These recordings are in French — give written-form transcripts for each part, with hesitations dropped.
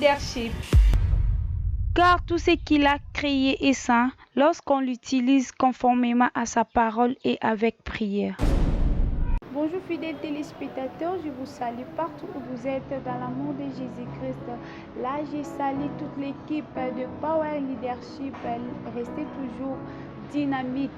leadership. Car tout ce qu'il a créé est saint lorsqu'on l'utilise conformément à sa parole et avec prière. Bonjour fidèles téléspectateurs, je vous salue partout où vous êtes dans l'amour de Jésus-Christ. Là, je salue toute l'équipe de Power Leadership. Restez toujours dynamique.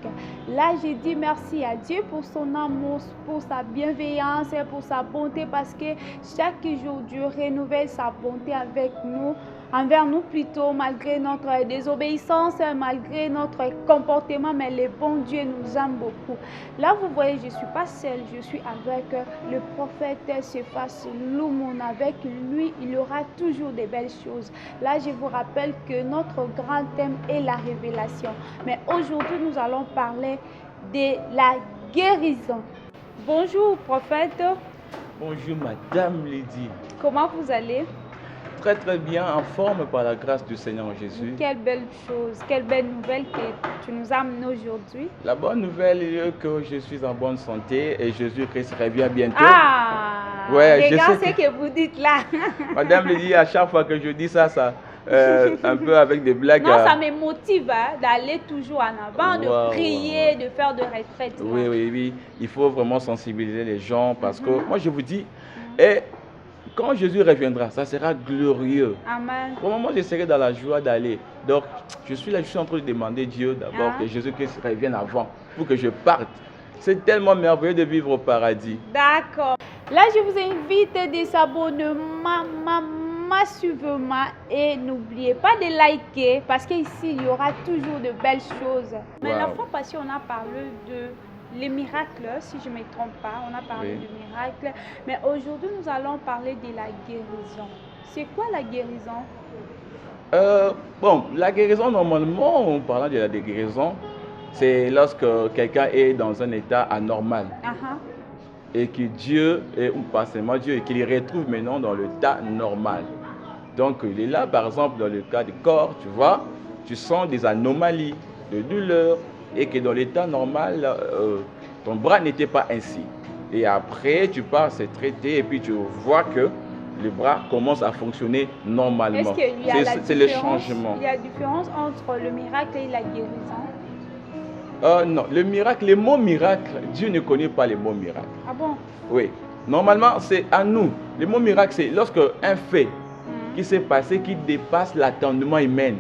Là, je dis merci à Dieu pour son amour, pour sa bienveillance et pour sa bonté, parce que chaque jour Dieu renouvelle sa bonté avec nous, envers nous plutôt, malgré notre désobéissance, malgré notre comportement, mais le bon Dieu nous aime beaucoup. Là, vous voyez, je ne suis pas seule, je suis avec le prophète Cephas Lumon. Avec lui, il y aura toujours de belles choses. Là, je vous rappelle que notre grand thème est la révélation. Mais aujourd'hui, nous allons parler de la guérison. Bonjour, prophète. Bonjour, Madame Lydie. Comment vous allez? Très très bien, en forme par la grâce du Seigneur Jésus. Quelle belle chose, quelle belle nouvelle que tu nous as amenée aujourd'hui. La bonne nouvelle est que je suis en bonne santé et Jésus-Christ revient bientôt. Ah, ouais, regarde ce que vous dites là. Madame Lydie, à chaque fois que je dis ça, un peu avec des blagues. Non, ça me motive d'aller toujours en avant, de prier, de faire de retraites. Oui, il faut vraiment sensibiliser les gens parce que moi je vous dis, et quand Jésus reviendra, ça sera glorieux. Amen. Pour le moment, je serai dans la joie d'aller. Donc, je suis là, je suis en train de demander Dieu d'abord que Jésus-Christ revienne avant pour que je parte. C'est tellement merveilleux de vivre au paradis. D'accord. Là, je vous invite des abonnements massivement et n'oubliez pas de liker parce qu'ici, il y aura toujours de belles choses. Mais la fois passée, on a parlé de les miracles, si je ne me trompe pas, on a parlé de miracles. Mais aujourd'hui, nous allons parler de la guérison. C'est quoi la guérison? La guérison, normalement, en parlant de la guérison, c'est lorsque quelqu'un est dans un état anormal. Et que Dieu, ou pas seulement Dieu, et qu'il retrouve maintenant dans l'état normal. Donc, il est là, par exemple, dans le cas du corps, tu vois, tu sens des anomalies de douleur, et que dans l'état normal, ton bras n'était pas ainsi. Et après, tu pars se traiter et puis tu vois que le bras commence à fonctionner normalement. Est-ce qu'il y a c'est le changement. Il y a une différence entre le miracle et la guérison? Non, le miracle, les mots miracle, Dieu ne connaît pas les mots miracle. Ah bon? Oui. Normalement, c'est à nous. Le mot miracle, c'est lorsque un fait qui s'est passé, qui dépasse l'attendement humain.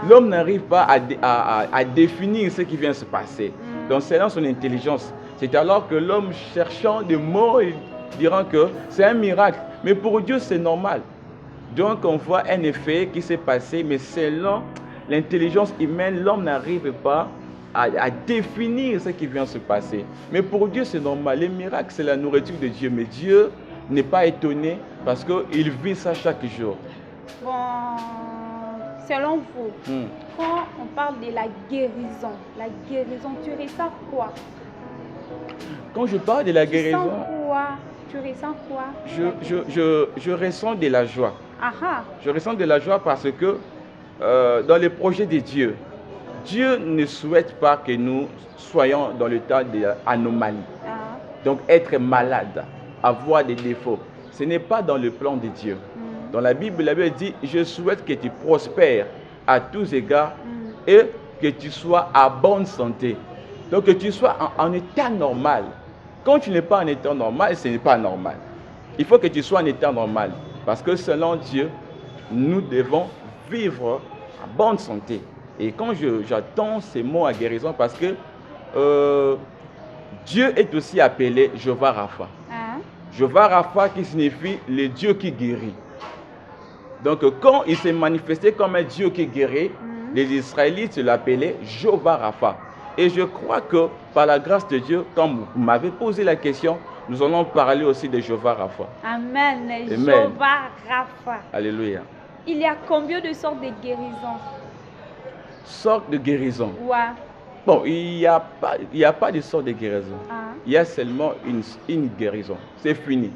L'homme n'arrive pas à définir ce qui vient se passer. Donc, c'est dans son intelligence. C'est alors que l'homme, cherchant des mots, il dira que c'est un miracle. Mais pour Dieu, c'est normal. Donc, on voit un effet qui s'est passé, mais selon l'intelligence humaine, l'homme n'arrive pas à définir ce qui vient se passer. Mais pour Dieu, c'est normal. Les miracles, c'est la nourriture de Dieu. Mais Dieu n'est pas étonné parce qu'il vit ça chaque jour. Bon, selon vous, quand on parle de la guérison, tu ressens quoi? Quand je parle de la guérison, tu ressens quoi? Je ressens de la joie. Aha. Je ressens de la joie parce que dans les projets de Dieu, Dieu ne souhaite pas que nous soyons dans l'état d'anomalie. Donc être malade, avoir des défauts, ce n'est pas dans le plan de Dieu. Dans la Bible dit, je souhaite que tu prospères à tous égards et que tu sois à bonne santé. Donc que tu sois en état normal. Quand tu n'es pas en état normal, ce n'est pas normal. Il faut que tu sois en état normal. Parce que selon Dieu, nous devons vivre en bonne santé. Et quand j'attends ces mots à guérison, parce que Dieu est aussi appelé Jéhovah Rapha. Jéhovah Rapha qui signifie le Dieu qui guérit. Donc quand il s'est manifesté comme un Dieu qui guérit, les Israélites l'appelaient Jéhovah Rapha. Et je crois que par la grâce de Dieu, comme vous m'avez posé la question, nous allons parler aussi de Jéhovah Rapha. Amen. Jéhovah Rapha. Alléluia. Il y a combien de sortes de guérisons? Sortes de guérisons. Ouais. Bon, il n'y a pas de sorte de guérison. Il y a seulement une guérison. C'est fini.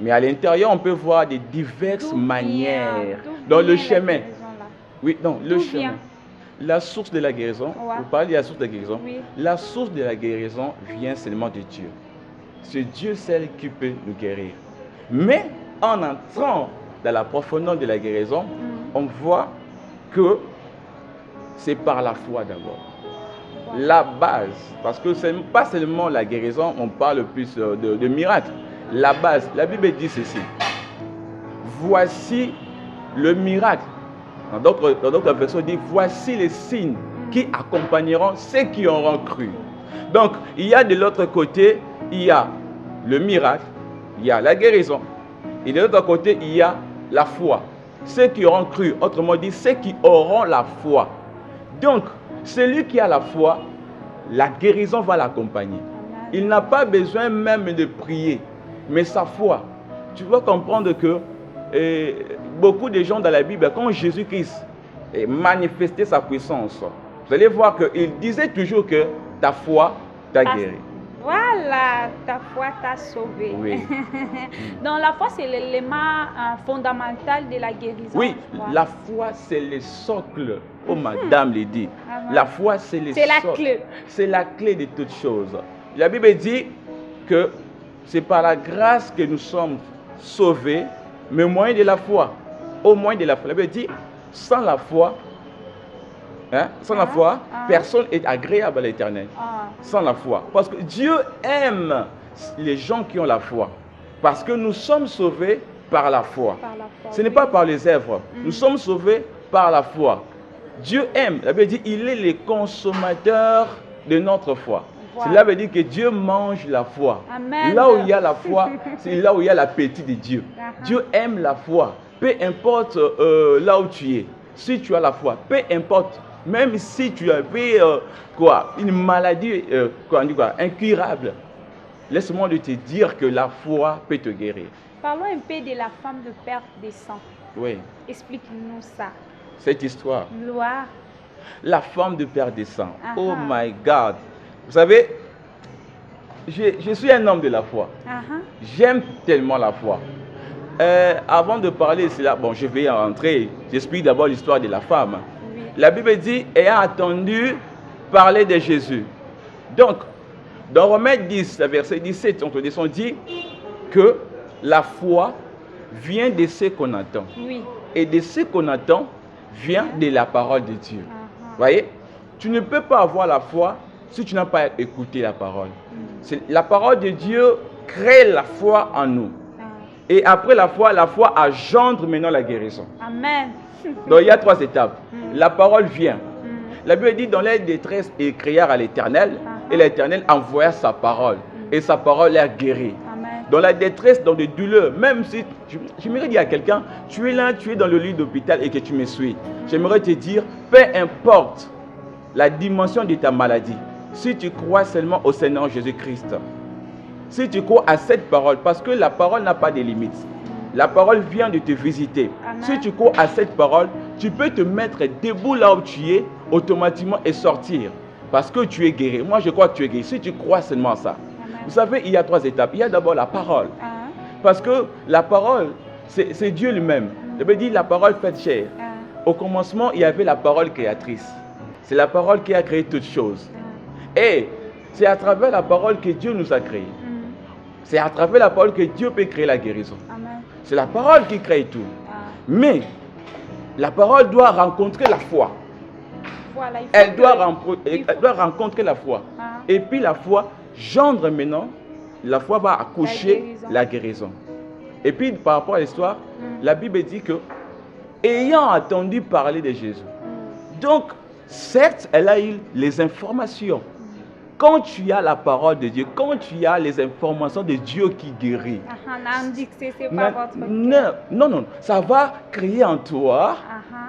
Mais à l'intérieur, on peut voir de diverses manières. Dans le chemin. Oui, non, le chemin. La source de la guérison, vous parlez de la source de la guérison. La source de la guérison vient seulement de Dieu. C'est Dieu seul qui peut nous guérir. Mais en entrant dans la profondeur de la guérison, on voit que c'est par la foi d'abord. La base, parce que ce n'est pas seulement la guérison, on parle plus de miracles. La base, la Bible dit ceci. Voici le miracle. Dans d'autres versions, dit voici les signes qui accompagneront ceux qui auront cru. Donc, il y a de l'autre côté, il y a le miracle, il y a la guérison. Et de l'autre côté, il y a la foi. Ceux qui auront cru, autrement dit, ceux qui auront la foi. Donc, celui qui a la foi, la guérison va l'accompagner. Il n'a pas besoin même de prier, mais sa foi. Tu vas comprendre que beaucoup de gens dans la Bible, quand Jésus-Christ manifestait sa puissance, vous allez voir qu'il disait toujours que ta foi t'a guéri. Voilà, ta foi t'a sauvé. Oui. Donc la foi, c'est l'élément fondamental de la guérison. Oui, la foi, c'est le socle. Oh, madame l'a dit. La foi, c'est le socle. C'est la clé. C'est la clé de toutes choses. La Bible dit que c'est par la grâce que nous sommes sauvés, mais au moyen de la foi. Au moyen de la foi. La Bible dit, sans la foi, personne n'est agréable à l'Éternel. Sans la foi. Parce que Dieu aime les gens qui ont la foi. Parce que nous sommes sauvés par la foi. Ce n'est pas par les œuvres. Nous sommes sauvés par la foi. Dieu aime. La Bible dit, il est le consommateur de notre foi. Cela veut dire que Dieu mange la foi. Amen. Là où il y a la foi, c'est là où il y a l'appétit de Dieu. Dieu aime la foi. Peu importe là où tu es. Si tu as la foi, peu importe. Même si tu avais une maladie incurable, laisse-moi te dire que la foi peut te guérir. Parlons un peu de la femme de perte de sang. Oui. Explique-nous ça. Cette histoire. Gloire. La femme de perte de sang. Oh my God. Vous savez, je suis un homme de la foi. J'aime tellement la foi. Avant de parler de cela, bon, je vais entrer. J'explique d'abord l'histoire de la femme. Oui. La Bible dit, ayant attendu parler de Jésus. Donc, dans Romains 10, verset 17, on dit que la foi vient de ce qu'on attend. Oui. Et de ce qu'on attend vient de la parole de Dieu. Vous voyez, tu ne peux pas avoir la foi si tu n'as pas écouté la parole. La parole de Dieu crée la foi en nous. Et après la foi engendre maintenant la guérison. Amen. Donc il y a 3 étapes. La parole vient. La Bible dit dans les détresses et crièrent à l'Éternel, et l'Éternel envoya sa parole. Et sa parole les a guéris. Dans la détresse, dans des douleurs, même si, j'aimerais dire à quelqu'un, tu es là, tu es dans le lit d'hôpital et que tu me suis. J'aimerais te dire, peu importe la dimension de ta maladie, si tu crois seulement au Seigneur Jésus-Christ, si tu crois à cette parole, parce que la parole n'a pas de limites. La parole vient de te visiter. Amen. Si tu crois à cette parole, tu peux te mettre debout là où tu es, automatiquement et sortir. Parce que tu es guéri. Moi, je crois que tu es guéri. Si tu crois seulement à ça. Amen. Vous savez, il y a 3 étapes. Il y a d'abord la parole. Parce que la parole, c'est Dieu lui-même. Je veux dire, la parole faite chair. Au commencement, il y avait la parole créatrice. C'est la parole qui a créé toutes choses. Et c'est à travers la parole que Dieu nous a créés. C'est à travers la parole que Dieu peut créer la guérison. C'est la parole qui crée tout. Mais la parole doit rencontrer la foi. Voilà, elle doit rencontrer la foi. Et puis la foi gendre maintenant. La foi va accoucher la guérison. Et puis par rapport à l'histoire, la Bible dit que, ayant entendu parler de Jésus, donc certes, elle a eu les informations. Quand tu as la parole de Dieu, quand tu as les informations de Dieu qui guérit, non, ça va créer en toi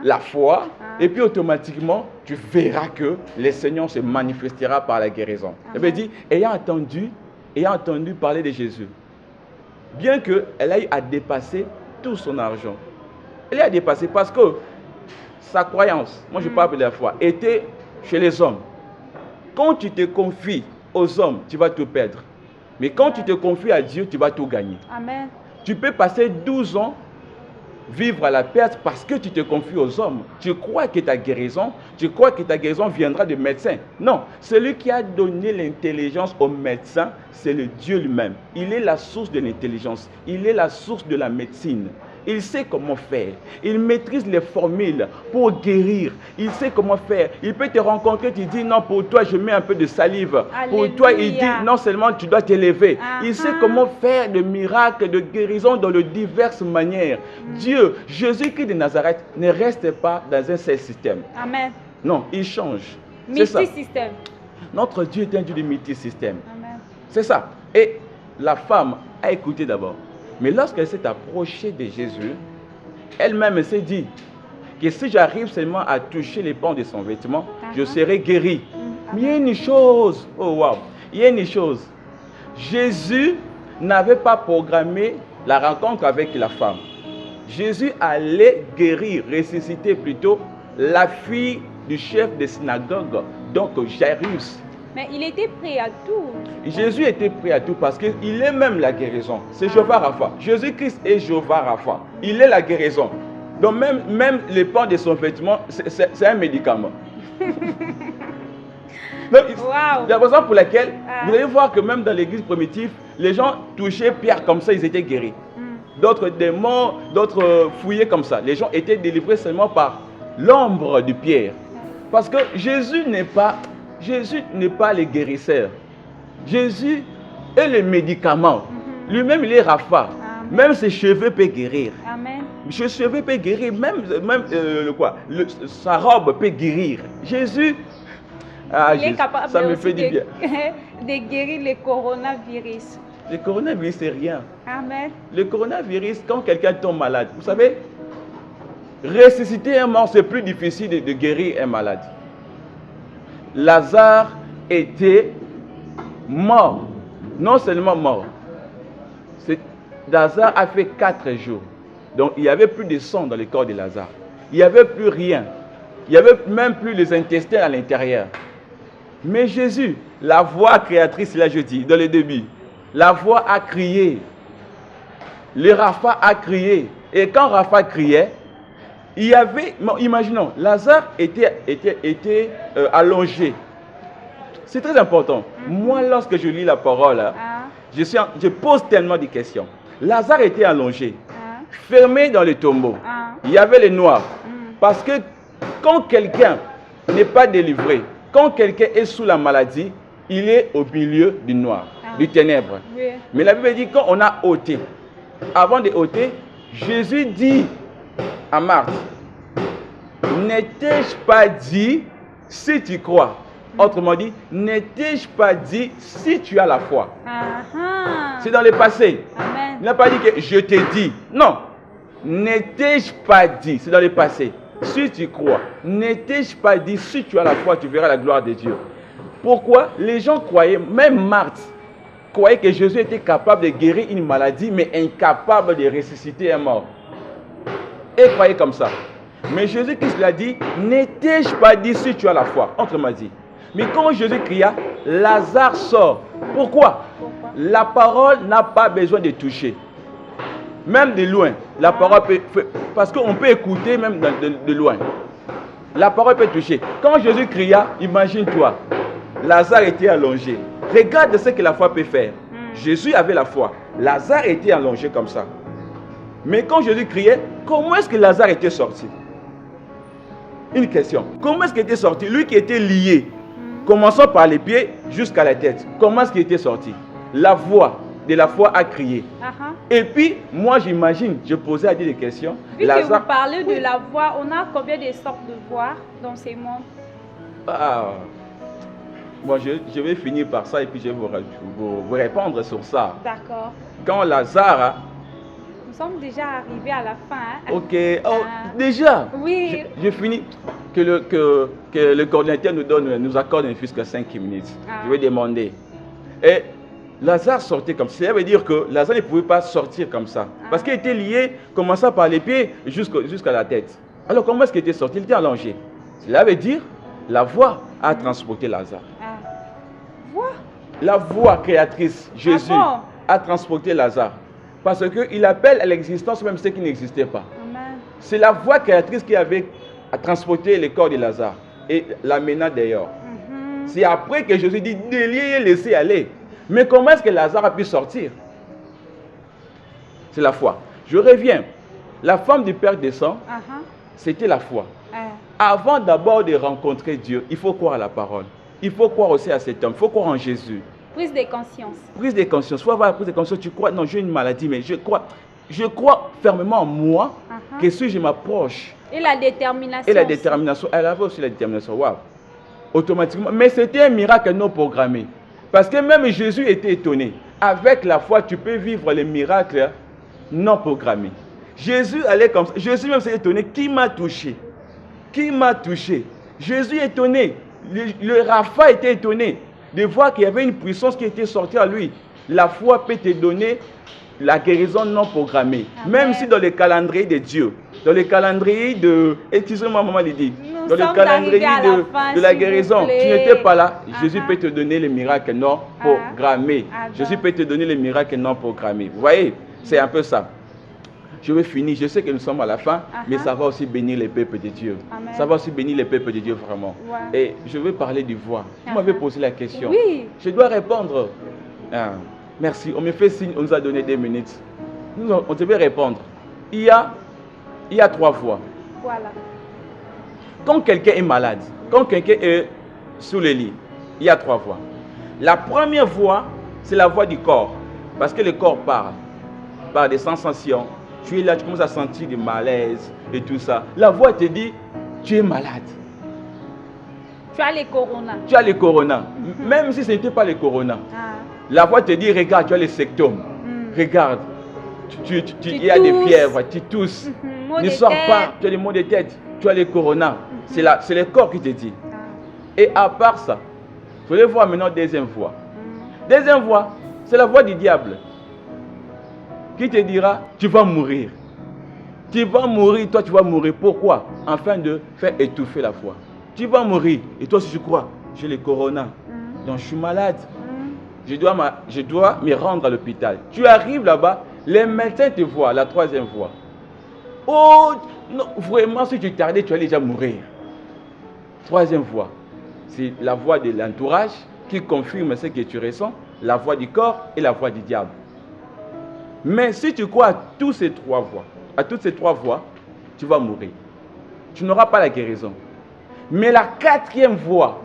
la foi, et puis automatiquement, tu verras que le Seigneur se manifestera par la guérison. Elle veut dire, ayant entendu parler de Jésus, bien qu'elle ait à dépasser tout son argent, elle a dépassé parce que sa croyance, moi je parle de la foi, était chez les hommes. Quand tu te confies aux hommes, tu vas tout perdre. Mais quand tu te confies à Dieu, tu vas tout gagner. Amen. Tu peux passer 12 ans, vivre à la perte parce que tu te confies aux hommes. Tu crois que ta guérison viendra de médecin. Non, celui qui a donné l'intelligence au médecin, c'est le Dieu lui-même. Il est la source de l'intelligence. Il est la source de la médecine. il sait comment faire. Il maîtrise les formules pour guérir. Il sait comment faire. Il peut te rencontrer, tu dis non, pour toi je mets un peu de salive. Alléluia. Pour toi il dit non seulement tu dois t'élever. Il sait comment faire de miracles, de guérison dans de diverses manières. Dieu, Jésus-Christ de Nazareth ne reste pas dans un seul système. Amen. Non, il change. Multi-système. Notre Dieu est un Dieu de multi-système. Amen. C'est ça. Et la femme a écouté d'abord. Mais lorsqu'elle s'est approchée de Jésus, elle-même s'est dit que si j'arrive seulement à toucher les pans de son vêtement, je serai guérie. Mais il y a une chose, oh wow, il y a une chose. Jésus n'avait pas programmé la rencontre avec la femme. Jésus allait guérir, ressusciter plutôt la fille du chef de synagogue, donc Jairus. Mais il était prêt à tout. Jésus était prêt à tout parce qu'il est même la guérison. C'est Jéhovah Rapha. Jésus-Christ est Jéhovah Rapha. Il est la guérison. Donc même les pans de son vêtement, c'est un médicament. Donc, Wow. la raison pour laquelle, vous allez voir que même dans l'église primitive, les gens touchaient Pierre comme ça, ils étaient guéris. D'autres démons, d'autres fouillaient comme ça. Les gens étaient délivrés seulement par l'ombre de Pierre. Parce que Jésus n'est pas le guérisseur. Jésus est le médicament. Lui-même, il est Rapha. Même ses cheveux peuvent guérir. Amen. Ses cheveux peuvent guérir. Même sa robe peut guérir. Jésus, il est capable ça me fait du bien. de guérir le coronavirus. Le coronavirus, c'est rien. Amen. Le coronavirus, quand quelqu'un tombe malade, vous savez, ressusciter un mort, c'est plus difficile de guérir un malade. Lazare était mort. Non seulement mort. Lazare a fait 4 jours. Donc il n'y avait plus de sang dans le corps de Lazare. Il n'y avait plus rien. Il n'y avait même plus les intestins à l'intérieur. Mais Jésus, la voix créatrice, là je dis, dans le début, la voix a crié. Le Rapha a crié. Et quand Rapha criait, il y avait, imaginons, Lazare était allongé. C'est très important. Moi, lorsque je lis la parole, je pose tellement de questions. Lazare était allongé, fermé dans le tombeau. Il y avait les noirs. Parce que quand quelqu'un n'est pas délivré, quand quelqu'un est sous la maladie, il est au milieu du noir, du ténèbre. Oui. Mais la Bible dit quand on a ôté, avant de ôter, Jésus dit à Marthe, ne t'ai-je pas dit si tu crois? Autrement dit, ne t'ai-je pas dit si tu as la foi? C'est dans le passé. Amen. Il n'a pas dit que je t'ai dit. Non. Ne t'ai-je pas dit, c'est dans le passé. Si tu crois, ne t'ai-je pas dit si tu as la foi, tu verras la gloire de Dieu. Pourquoi? Les gens croyaient, même Marthe croyait que Jésus était capable de guérir une maladie, mais incapable de ressusciter un mort. Et croyait comme ça. Mais Jésus-Christ l'a dit, ne t'ai-je pas dit si tu as la foi? Autrement dit. Mais quand Jésus cria, Lazare sort. Pourquoi? La parole n'a pas besoin de toucher. Même de loin, la parole peut... Parce qu'on peut écouter même de loin. La parole peut toucher. Quand Jésus cria, imagine-toi, Lazare était allongé. Regarde ce que la foi peut faire. Jésus avait la foi. Lazare était allongé comme ça. Mais quand Jésus criait, comment est-ce que Lazare était sorti? Une question. Comment est-ce qu'il était sorti? Lui qui était lié, commençant par les pieds jusqu'à la tête. Comment est-ce qu'il était sorti? La voix de la foi a crié. Et puis, moi j'imagine, je posais à dire des questions. Vu que vous parlez de la voix, on a combien de sortes de voix dans ces mondes? Bon, je vais finir par ça et puis je vais vous répondre sur ça. D'accord. Quand Lazare... Nous sommes déjà arrivés à la fin. Ok. Oh, déjà? Oui. Je finis. Que le coordinateur nous accorde ne fût que 5 minutes. Je vais demander. Et Lazare sortait comme ça. Ça veut dire que Lazare ne pouvait pas sortir comme ça. Parce qu'il était lié, commençant par les pieds jusqu'à la tête. Alors comment est-ce qu'il était sorti? Il était allongé. Cela veut dire la voix a transporté Lazare. Voix? La voix créatrice, Jésus, a transporté Lazare. Parce qu'il appelle à l'existence même ce qui n'existait pas. C'est la voix créatrice qui avait transporté le corps de Lazare et l'amena d'ailleurs. C'est après que Jésus dit déliez et laissez aller. Mais comment est-ce que Lazare a pu sortir? C'est la foi. Je reviens. La femme du Père descend, c'était la foi. Avant d'abord de rencontrer Dieu, il faut croire à la parole. Il faut croire aussi à cet homme. Il faut croire en Jésus. Prise de conscience. Prise de conscience. Il faut avoir la prise de conscience. Tu crois, non, j'ai une maladie, mais je crois fermement en moi que si je m'approche. Et la détermination. Et la détermination. Elle avait aussi la détermination. Waouh. Automatiquement. Mais c'était un miracle non programmé. Parce que même Jésus était étonné. Avec la foi, tu peux vivre les miracles non programmés. Jésus allait comme ça. Jésus même s'est étonné. Qui m'a touché? Qui m'a touché? Jésus est étonné. Le Rapha était étonné de voir qu'il y avait une puissance qui était sortie à lui. La foi peut te donner la guérison non programmée. Amen. Même si dans le calendrier de Dieu, dans le calendrier de... Excusez-moi, maman l'a dit. Dans le calendrier de la guérison, tu n'étais pas là. Jésus peut te donner les miracles non programmés. Jésus peut te donner les miracles non programmés. Vous voyez, c'est un peu ça. Je vais finir. Je sais que nous sommes à la fin, mais ça va aussi bénir les peuples de Dieu. Amen. Ça va aussi bénir les peuples de Dieu vraiment. Ouais. Et je vais parler du voix. Vous m'avez posé la question. Oui. Je dois répondre. Merci. On me fait signe, on nous a donné 2 minutes. On devait répondre. Il y a 3 voix. Voilà. Quand quelqu'un est malade, quand quelqu'un est sous le lit, il y a 3 voix. La première voix, c'est la voix du corps. Parce que le corps parle. Par des sensations. Tu es là, tu commences à sentir des malaises et tout ça. La voix te dit, tu es malade. Tu as les coronas. Tu as les coronas. Même si ce n'était pas les coronas. La voix te dit, regarde, tu as les symptômes. Regarde, il y a des fièvres, tu tousses. Ne sors pas, tu as des maux de tête. Tu as les coronas. C'est le corps qui te dit. Et à part ça, vous allez voir maintenant deuxième voix. Deuxième voix, c'est la voix du diable. Qui te dira, tu vas mourir. Tu vas mourir, toi tu vas mourir. Pourquoi? Afin de faire étouffer la foi. Tu vas mourir. Et toi si tu crois, j'ai le corona. Donc je suis malade. Je dois me rendre à l'hôpital. Tu arrives là-bas, les médecins te voient, la troisième voie. Oh, non, vraiment si tu tardais, tu allais déjà mourir. Troisième voie, c'est la voix de l'entourage qui confirme ce que tu ressens, la voix du corps et la voix du diable. Mais si tu crois à toutes ces 3 voix, tu vas mourir. Tu n'auras pas la guérison. Mais la 4e voix,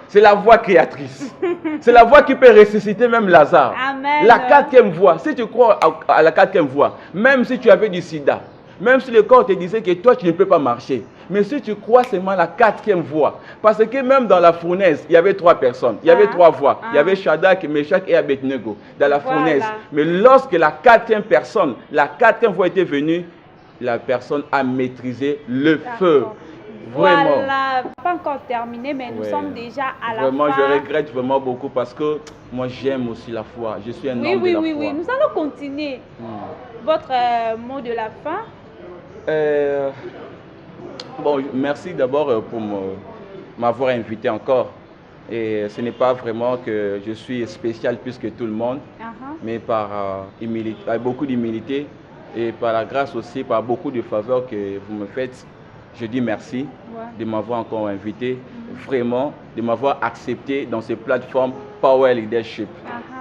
c'est la voix créatrice. C'est la voix qui peut ressusciter même Lazare. Amen. La 4e voix, si tu crois à la 4e voix, même si tu avais du sida, même si le corps te disait que toi tu ne peux pas marcher, mais si tu crois seulement la 4e voix, parce que même dans la fournaise, il y avait 3 personnes, il y avait 3 voix, il y avait Shadrach, Meshach et Abednego dans la fournaise. Mais lorsque la 4e personne, la 4e voix était venue, la personne a maîtrisé le feu. Vraiment. Voilà, pas encore terminé, mais nous sommes déjà à la fin. Vraiment, je regrette vraiment beaucoup parce que moi j'aime aussi la foi. Je suis un homme de la foi. Oui, nous allons continuer. Votre mot de la fin? Bon, merci d'abord pour m'avoir invité encore. Et ce n'est pas vraiment que je suis spécial plus que tout le monde, mais par beaucoup d'humilité et par la grâce aussi, par beaucoup de faveurs que vous me faites. Je dis merci de m'avoir encore invité, vraiment, de m'avoir accepté dans ces plateformes Power Leadership.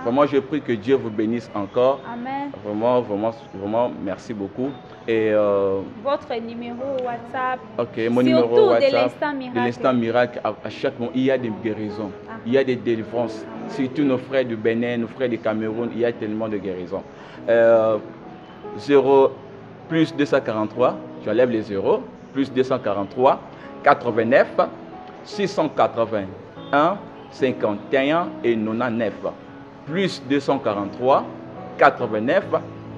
Vraiment, je prie que Dieu vous bénisse encore. Amen. Vraiment, merci beaucoup. Et votre numéro WhatsApp. Ok, mon numéro WhatsApp. De l'instant miracle. À chaque moment, il y a des guérisons, il y a des délivrances. Surtout nos frères du Bénin, nos frères du Cameroun, il y a tellement de guérisons. 0 plus 243, tu enlèves les 0. Plus 243, 89, 681, 51 et 99. Plus 243, 89,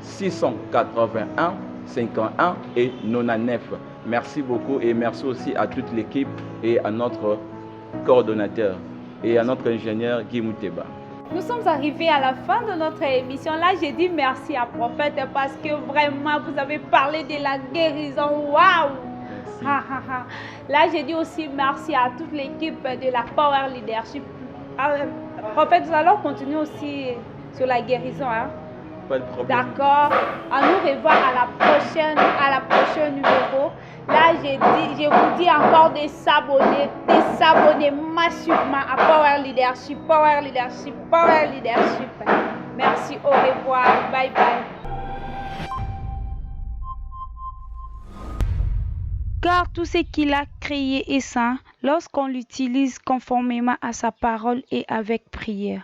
681, 51 et 99. Merci beaucoup et merci aussi à toute l'équipe et à notre coordonnateur et à notre ingénieur Guy Mouteba. Nous sommes arrivés à la fin de notre émission. Là, j'ai dit merci à Prophète parce que vraiment, vous avez parlé de la guérison. Waouh! Là, j'ai dit aussi merci à toute l'équipe de la Power Leadership. Prophète, nous allons continuer aussi sur la guérison. Pas de problème. D'accord. À nous revoir à la prochaine numéro. Là, je vous dis encore de s'abonner massivement à Power Leadership, Power Leadership, Power Leadership. Merci, au revoir, bye bye. car tout ce qu'il a créé est saint lorsqu'on l'utilise conformément à sa parole et avec prière.